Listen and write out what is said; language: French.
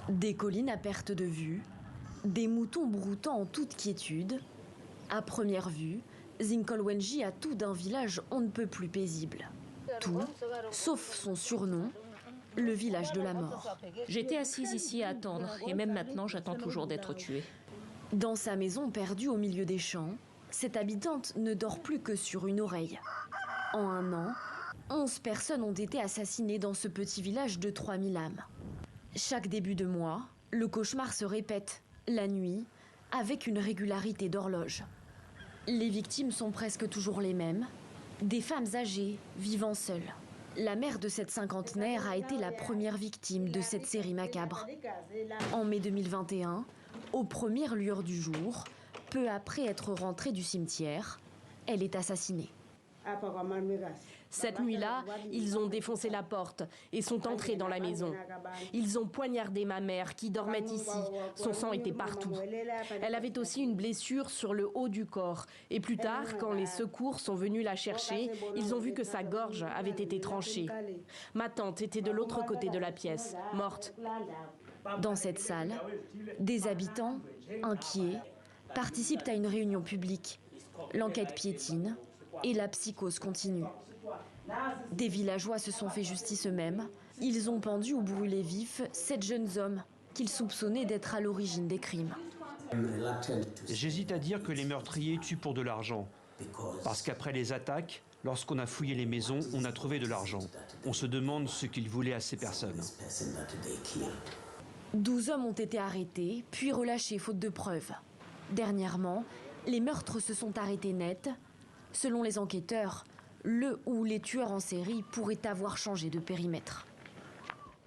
Des collines à perte de vue, des moutons broutant en toute quiétude. À première vue, Zinkolwenji a tout d'un village on ne peut plus paisible. Tout, sauf son surnom, le village de la mort. J'étais assise ici à attendre et même maintenant j'attends toujours d'être tuée. Dans sa maison perdue au milieu des champs, cette habitante ne dort plus que sur une oreille. En un an, 11 personnes ont été assassinées dans ce petit village de 3000 âmes. Chaque début de mois, le cauchemar se répète, la nuit, avec une régularité d'horloge. Les victimes sont presque toujours les mêmes, des femmes âgées, vivant seules. La mère de cette cinquantenaire a été la première victime de cette série macabre. En mai 2021, aux premières lueurs du jour, peu après être rentrée du cimetière, elle est assassinée. Cette nuit-là, ils ont défoncé la porte et sont entrés dans la maison. Ils ont poignardé ma mère qui dormait ici. Son sang était partout. Elle avait aussi une blessure sur le haut du corps. Et plus tard, quand les secours sont venus la chercher, ils ont vu que sa gorge avait été tranchée. Ma tante était de l'autre côté de la pièce, morte. Dans cette salle, des habitants, inquiets, participent à une réunion publique. L'enquête piétine et la psychose continue. Des villageois se sont fait justice eux-mêmes. Ils ont pendu ou brûlé vifs 7 jeunes hommes qu'ils soupçonnaient d'être à l'origine des crimes. J'hésite à dire que les meurtriers tuent pour de l'argent. Parce qu'après les attaques, lorsqu'on a fouillé les maisons, on a trouvé de l'argent. On se demande ce qu'ils voulaient à ces personnes. 12 hommes ont été arrêtés, puis relâchés faute de preuves. Dernièrement, les meurtres se sont arrêtés net. Selon les enquêteurs, le ou les tueurs en série pourraient avoir changé de périmètre.